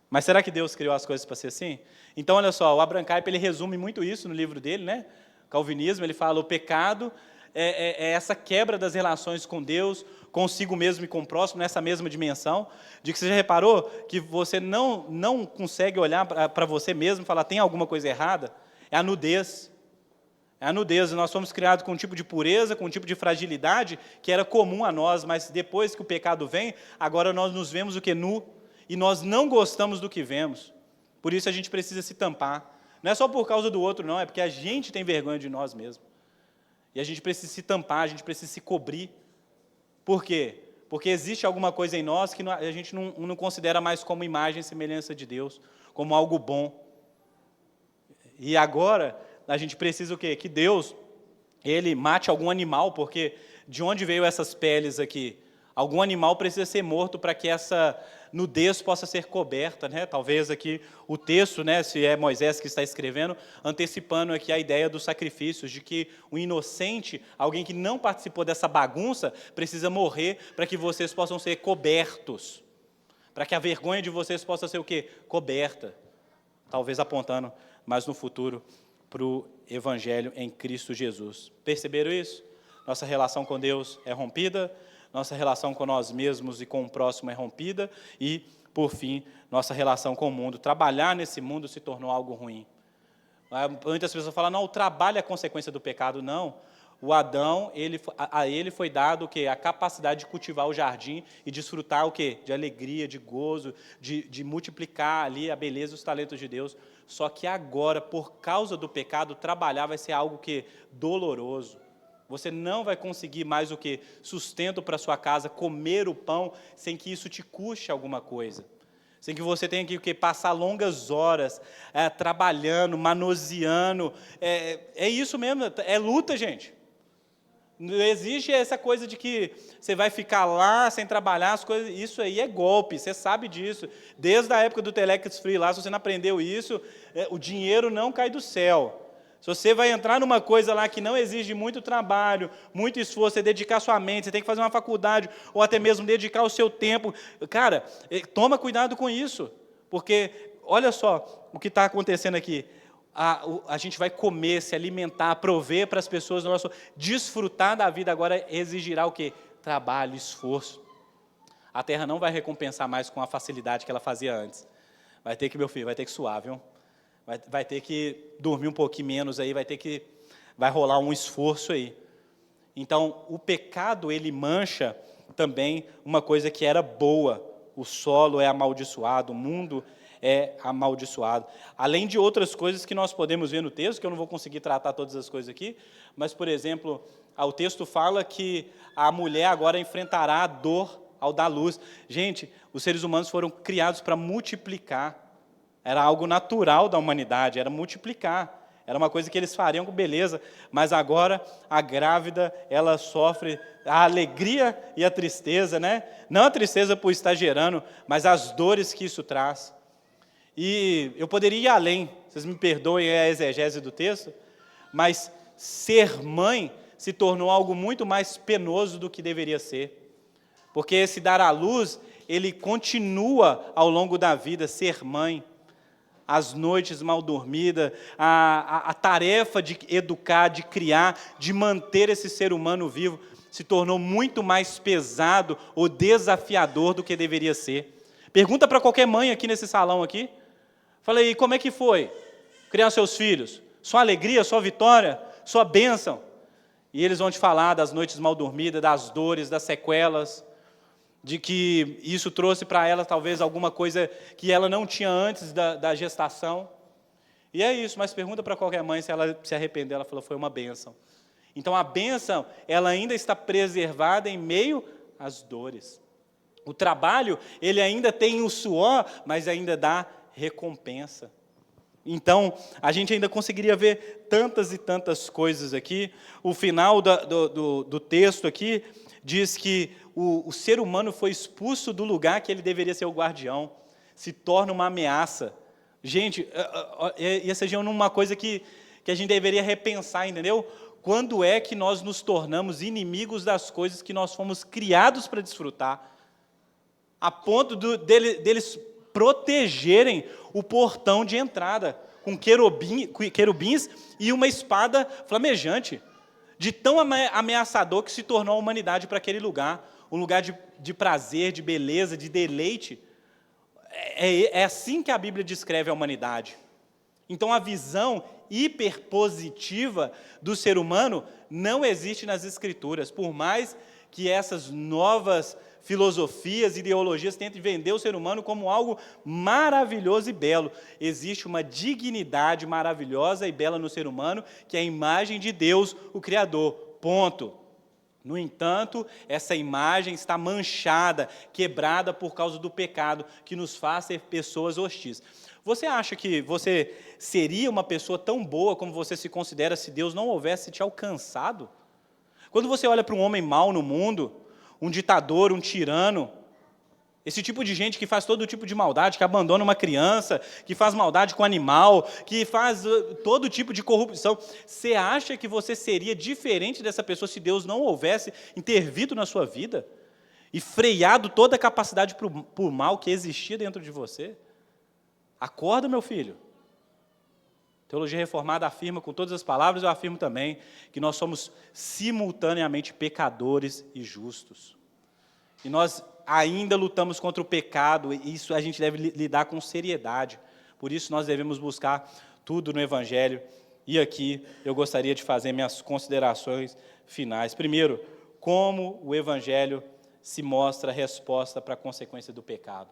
Mas será que Deus criou as coisas para ser assim? Então, olha só, o Abraham Kuyper, ele resume muito isso no livro dele, né? Calvinismo, ele fala, o pecado é essa quebra das relações com Deus, consigo mesmo e com o próximo, nessa mesma dimensão, de que você já reparou que você não consegue olhar para você mesmo e falar, tem alguma coisa errada? É a nudez. É a nudez. Nós fomos criados com um tipo de pureza, com um tipo de fragilidade que era comum a nós, mas depois que o pecado vem, agora nós nos vemos o que? Nu. E nós não gostamos do que vemos. Por isso a gente precisa se tampar. Não é só por causa do outro, não, é porque a gente tem vergonha de nós mesmos. E a gente precisa se tampar, a gente precisa se cobrir. Por quê? Porque existe alguma coisa em nós que a gente não considera mais como imagem e semelhança de Deus, como algo bom. E agora, a gente precisa o quê? Que Deus, Ele mate algum animal, porque de onde veio essas peles aqui? Algum animal precisa ser morto para que essa nudez possa ser coberta, né? Talvez aqui o texto, né, se é Moisés que está escrevendo, antecipando aqui a ideia dos sacrifícios, de que o inocente, alguém que não participou dessa bagunça, precisa morrer para que vocês possam ser cobertos, para que a vergonha de vocês possa ser o quê? Coberta. Talvez apontando mais no futuro para o Evangelho em Cristo Jesus. Perceberam isso? Nossa relação com Deus é rompida, nossa relação com nós mesmos e com o próximo é rompida e, por fim, nossa relação com o mundo. Trabalhar nesse mundo se tornou algo ruim. Muitas pessoas falam, não, o trabalho é consequência do pecado. Não. O Adão, a ele foi dado o quê? A capacidade de cultivar o jardim e desfrutar o quê? De alegria, de gozo, de multiplicar ali a beleza e os talentos de Deus. Só que agora, por causa do pecado, trabalhar vai ser algo que doloroso. Você não vai conseguir mais o que? Sustento para sua casa, comer o pão, sem que isso te custe alguma coisa. Sem que você tenha que passar longas horas trabalhando, manuseando. É isso mesmo, é luta, gente. Não existe essa coisa de que você vai ficar lá sem trabalhar, as coisas, isso aí é golpe, você sabe disso. Desde a época do Telex Free lá, se você não aprendeu isso, o dinheiro não cai do céu. Se você vai entrar numa coisa lá que não exige muito trabalho, muito esforço, você dedicar sua mente, você tem que fazer uma faculdade, ou até mesmo dedicar o seu tempo. Cara, toma cuidado com isso, porque olha só o que está acontecendo aqui. A gente vai comer, se alimentar, prover para as pessoas, desfrutar da vida agora exigirá o quê? Trabalho, esforço. A terra não vai recompensar mais com a facilidade que ela fazia antes. Vai ter que, meu filho, vai ter que suar, viu? Vai ter que dormir um pouquinho menos aí, vai rolar um esforço aí. Então, o pecado, ele mancha também uma coisa que era boa. O solo é amaldiçoado, o mundo é amaldiçoado. Além de outras coisas que nós podemos ver no texto, que eu não vou conseguir tratar todas as coisas aqui, mas, por exemplo, o texto fala que a mulher agora enfrentará a dor ao dar luz. Gente, os seres humanos foram criados para multiplicar. Era algo natural da humanidade, era multiplicar. Era uma coisa que eles fariam com beleza, mas agora a grávida, ela sofre a alegria e a tristeza, né? Não a tristeza por estar gerando, mas as dores que isso traz. E eu poderia ir além, vocês me perdoem a exegese do texto, mas ser mãe se tornou algo muito mais penoso do que deveria ser. Porque esse dar à luz, ele continua ao longo da vida, ser mãe. As noites mal dormidas, a tarefa de educar, de criar, de manter esse ser humano vivo, se tornou muito mais pesado ou desafiador do que deveria ser. Pergunta para qualquer mãe aqui nesse salão aqui. Fala aí, como é que foi criar seus filhos? Sua alegria, sua vitória, sua bênção? E eles vão te falar das noites mal dormidas, das dores, das sequelas, de que isso trouxe para ela talvez alguma coisa que ela não tinha antes da gestação. E é isso, mas pergunta para qualquer mãe se ela se arrependeu, ela falou, foi uma bênção. Então a bênção, ela ainda está preservada em meio às dores. O trabalho, ele ainda tem o suor, mas ainda dá recompensa. Então, a gente ainda conseguiria ver tantas e tantas coisas aqui. O final do texto aqui diz que o ser humano foi expulso do lugar que ele deveria ser o guardião, se torna uma ameaça. Gente, essa é uma coisa que a gente deveria repensar, entendeu? Quando é que nós nos tornamos inimigos das coisas que nós fomos criados para desfrutar, a ponto deles protegerem o portão de entrada, com querubins e uma espada flamejante, de tão ameaçador que se tornou a humanidade para aquele lugar, um lugar de prazer, de beleza, de deleite. É assim que a Bíblia descreve a humanidade. Então, a visão hiperpositiva do ser humano não existe nas Escrituras, por mais que essas novas filosofias, ideologias tentem vender o ser humano como algo maravilhoso e belo. Existe uma dignidade maravilhosa e bela no ser humano, que é a imagem de Deus, o Criador. Ponto. No entanto, essa imagem está manchada, quebrada por causa do pecado, que nos faz ser pessoas hostis. Você acha que você seria uma pessoa tão boa como você se considera se Deus não houvesse te alcançado? Quando você olha para um homem mau no mundo, um ditador, um tirano, esse tipo de gente que faz todo tipo de maldade, que abandona uma criança, que faz maldade com animal, que faz todo tipo de corrupção, você acha que você seria diferente dessa pessoa se Deus não houvesse intervido na sua vida e freado toda a capacidade por mal que existia dentro de você? Acorda, meu filho. A teologia reformada afirma com todas as palavras, eu afirmo também, que nós somos simultaneamente pecadores e justos. E nós ainda lutamos contra o pecado, e isso a gente deve lidar com seriedade. Por isso nós devemos buscar tudo no Evangelho. E aqui eu gostaria de fazer minhas considerações finais. Primeiro, como o Evangelho se mostra a resposta para a consequência do pecado.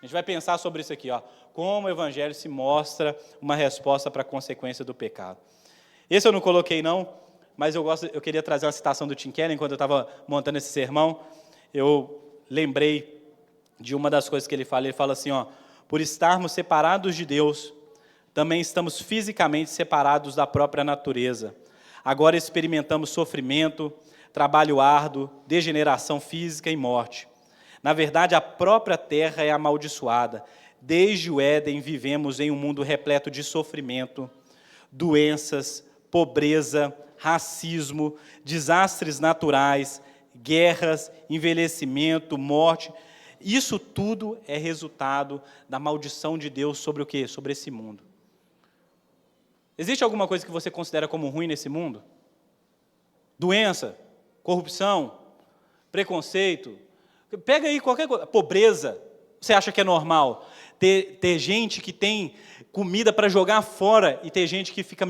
A gente vai pensar sobre isso aqui, como o Evangelho se mostra uma resposta para a consequência do pecado. Esse eu não coloquei não, mas eu queria trazer uma citação do Tim Keller, enquanto eu estava montando esse sermão, eu lembrei de uma das coisas que ele fala assim, por estarmos separados de Deus, também estamos fisicamente separados da própria natureza. Agora experimentamos sofrimento, trabalho árduo, degeneração física e morte. Na verdade, a própria terra é amaldiçoada. Desde o Éden vivemos em um mundo repleto de sofrimento, doenças, pobreza, racismo, desastres naturais, guerras, envelhecimento, morte. Isso tudo é resultado da maldição de Deus sobre o quê? Sobre esse mundo. Existe alguma coisa que você considera como ruim nesse mundo? Doença, corrupção, preconceito. Pega aí qualquer coisa. Pobreza. Você acha que é normal? Ter gente que tem comida para jogar fora e ter gente que fica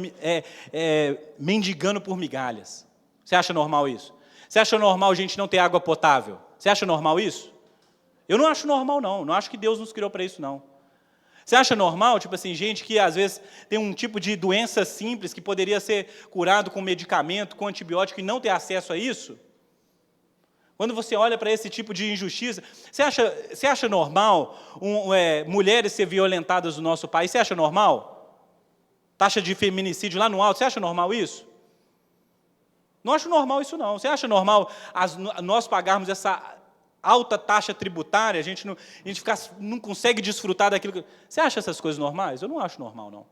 mendigando por migalhas. Você acha normal isso? Você acha normal a gente não ter água potável? Você acha normal isso? Eu não acho normal, não. Não acho que Deus nos criou para isso, não. Você acha normal, gente que às vezes tem um tipo de doença simples que poderia ser curado com medicamento, com antibiótico e não ter acesso a isso? Quando você olha para esse tipo de injustiça, você acha normal mulheres ser violentadas no nosso país? Você acha normal? Taxa de feminicídio lá no alto, você acha normal isso? Não acho normal isso, não. Você acha normal nós pagarmos essa alta taxa tributária, a gente não consegue desfrutar daquilo? Você acha essas coisas normais? Eu não acho normal, não.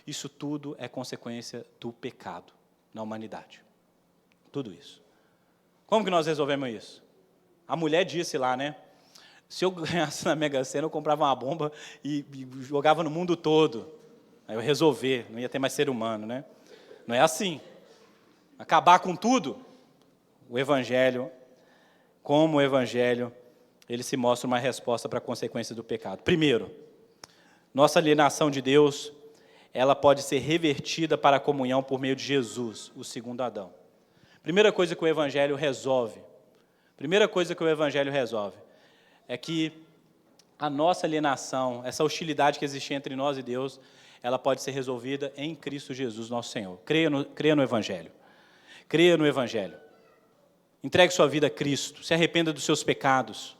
Isso tudo é consequência do pecado na humanidade. Tudo isso. Como que nós resolvemos isso? A mulher disse lá, né? Se eu ganhasse na Mega Sena, eu comprava uma bomba e jogava no mundo todo. Aí eu resolver, não ia ter mais ser humano, né? Não é assim. Acabar com tudo. O Evangelho, como o Evangelho, ele se mostra uma resposta para a consequência do pecado. Primeiro, nossa alienação de Deus, ela pode ser revertida para a comunhão por meio de Jesus, o segundo Adão. Primeira coisa que o Evangelho resolve, é que a nossa alienação, essa hostilidade que existia entre nós e Deus, ela pode ser resolvida em Cristo Jesus, nosso Senhor. Creia no Evangelho. Creia no Evangelho. Entregue sua vida a Cristo. Se arrependa dos seus pecados.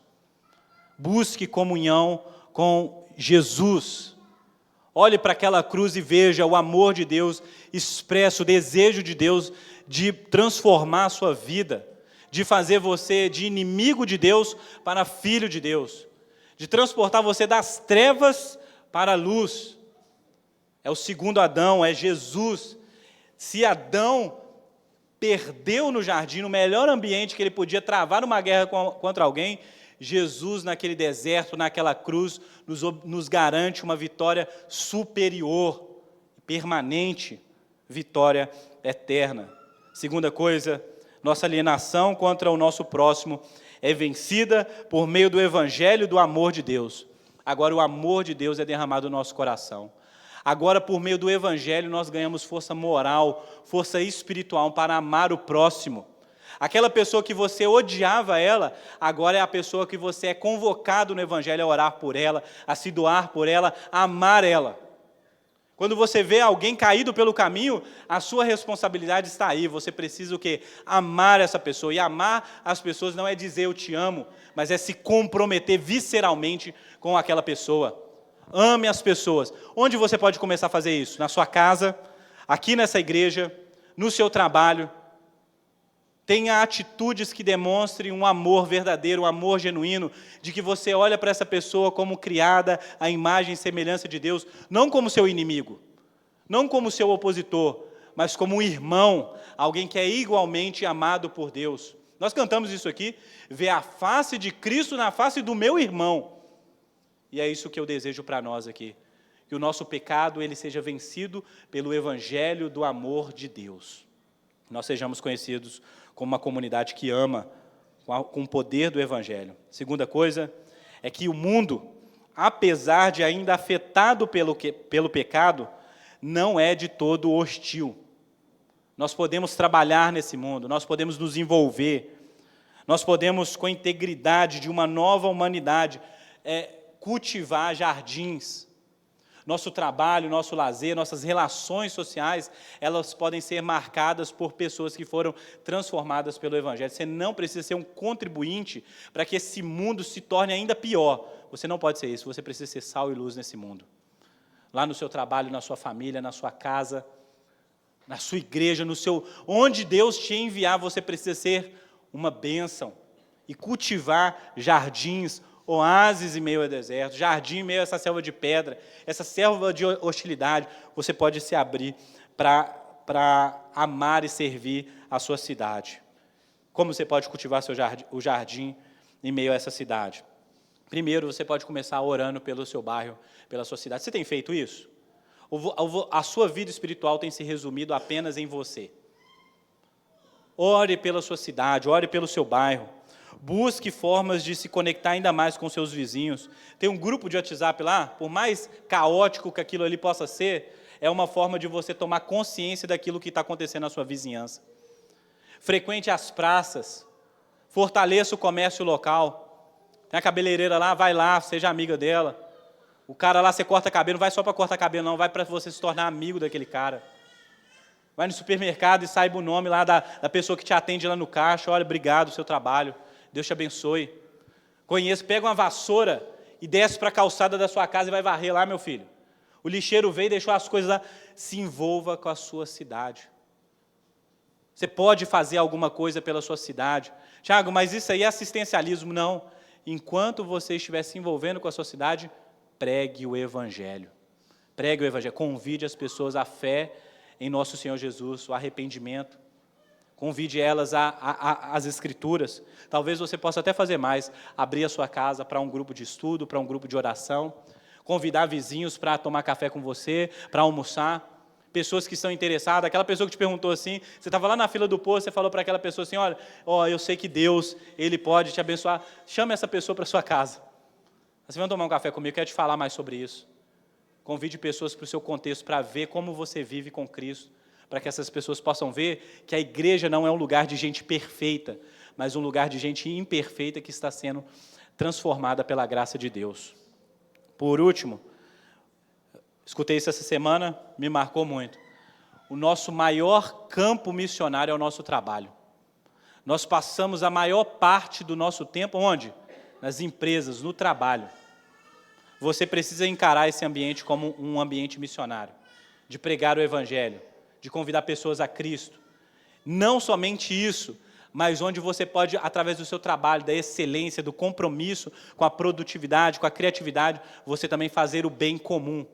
Busque comunhão com Jesus. Olhe para aquela cruz e veja o amor de Deus expresso, o desejo de Deus de transformar a sua vida, de fazer você de inimigo de Deus para filho de Deus, de transportar você das trevas para a luz. É o segundo Adão, é Jesus. Se Adão perdeu no jardim, no melhor ambiente que ele podia travar uma guerra contra alguém, Jesus, naquele deserto, naquela cruz, nos garante uma vitória superior, permanente, vitória eterna. Segunda coisa, nossa alienação contra o nosso próximo é vencida por meio do evangelho do amor de Deus. Agora o amor de Deus é derramado no nosso coração. Agora, por meio do evangelho, nós ganhamos força moral, força espiritual para amar o próximo. Aquela pessoa que você odiava ela, agora é a pessoa que você é convocado no evangelho a orar por ela, a se doar por ela, a amar ela. Quando você vê alguém caído pelo caminho, a sua responsabilidade está aí. Você precisa o quê? Amar essa pessoa. E amar as pessoas não é dizer eu te amo, mas é se comprometer visceralmente com aquela pessoa. Ame as pessoas. Onde você pode começar a fazer isso? Na sua casa, aqui nessa igreja, no seu trabalho. Tenha atitudes que demonstrem um amor verdadeiro, um amor genuíno, de que você olha para essa pessoa como criada à imagem e semelhança de Deus, não como seu inimigo, não como seu opositor, mas como um irmão, alguém que é igualmente amado por Deus. Nós cantamos isso aqui, ver a face de Cristo na face do meu irmão. E é isso que eu desejo para nós aqui, que o nosso pecado ele seja vencido pelo evangelho do amor de Deus. Nós sejamos conhecidos como uma comunidade que ama com o poder do evangelho. Segunda coisa é que o mundo, apesar de ainda afetado pelo pecado, não é de todo hostil. Nós podemos trabalhar nesse mundo, nós podemos nos envolver, nós podemos, com a integridade de uma nova humanidade, cultivar jardins. Nosso trabalho, nosso lazer, nossas relações sociais, elas podem ser marcadas por pessoas que foram transformadas pelo evangelho. Você não precisa ser um contribuinte para que esse mundo se torne ainda pior. Você não pode ser isso, você precisa ser sal e luz nesse mundo. Lá no seu trabalho, na sua família, na sua casa, na sua igreja, onde Deus te enviar, você precisa ser uma bênção e cultivar jardins, oásis em meio ao deserto, jardim em meio a essa selva de pedra, essa selva de hostilidade, você pode se abrir para amar e servir a sua cidade. Como você pode cultivar o jardim em meio a essa cidade? Primeiro, você pode começar orando pelo seu bairro, pela sua cidade. Você tem feito isso? Ou a sua vida espiritual tem se resumido apenas em você? Ore pela sua cidade, ore pelo seu bairro. Busque formas de se conectar ainda mais com seus vizinhos. Tem um grupo de WhatsApp lá, por mais caótico que aquilo ali possa ser, é uma forma de você tomar consciência daquilo que está acontecendo na sua vizinhança. Frequente as praças, fortaleça o comércio local. Tem a cabeleireira lá, vai lá, seja amiga dela. O cara lá, você corta cabelo, não vai só para cortar cabelo, não, vai para você se tornar amigo daquele cara. Vai no supermercado e saiba o nome lá da pessoa que te atende lá no caixa. Olha, obrigado pelo seu trabalho. Deus te abençoe. Conheça, pega uma vassoura e desce para a calçada da sua casa e vai varrer lá, meu filho. O lixeiro veio e deixou as coisas lá. Se envolva com a sua cidade. Você pode fazer alguma coisa pela sua cidade. Tiago, mas isso aí é assistencialismo. Não. Enquanto você estiver se envolvendo com a sua cidade, pregue o evangelho. Pregue o evangelho. Convide as pessoas à fé em nosso Senhor Jesus, o arrependimento. Convide elas às Escrituras. Talvez você possa até fazer mais, abrir a sua casa para um grupo de estudo, para um grupo de oração, convidar vizinhos para tomar café com você, para almoçar, pessoas que estão interessadas, aquela pessoa que te perguntou assim, você estava lá na fila do posto, você falou para aquela pessoa assim, olha, eu sei que Deus, Ele pode te abençoar, chame essa pessoa para a sua casa. Você vai tomar um café comigo, eu quero te falar mais sobre isso. Convide pessoas para o seu contexto, para ver como você vive com Cristo, para que essas pessoas possam ver que a igreja não é um lugar de gente perfeita, mas um lugar de gente imperfeita que está sendo transformada pela graça de Deus. Por último, escutei isso essa semana, me marcou muito. O nosso maior campo missionário é o nosso trabalho. Nós passamos a maior parte do nosso tempo onde? nas empresas, no trabalho, você precisa encarar esse ambiente como um ambiente missionário, de pregar o Evangelho, de convidar pessoas a Cristo. Não somente isso, mas onde você pode, através do seu trabalho, da excelência, do compromisso com a produtividade, com a criatividade, você também fazer o bem comum.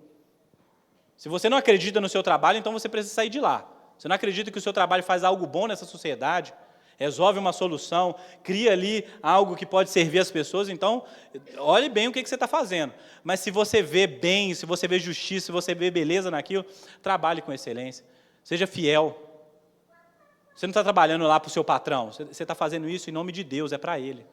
Se você não acredita no seu trabalho, então você precisa sair de lá. Você não acredita que o seu trabalho faz algo bom nessa sociedade, resolve uma solução, cria ali algo que pode servir as pessoas, então, olhe bem o que você está fazendo. Mas se você vê bem, se você vê justiça, se você vê beleza naquilo, trabalhe com excelência. Seja fiel. Você não está trabalhando lá para o seu patrão, você está fazendo isso em nome de Deus, é para Ele.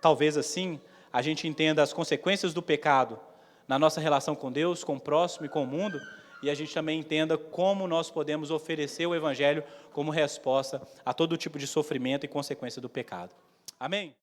Talvez assim, a gente entenda as consequências do pecado na nossa relação com Deus, com o próximo e com o mundo, e a gente também entenda como nós podemos oferecer o Evangelho como resposta a todo tipo de sofrimento e consequência do pecado. Amém?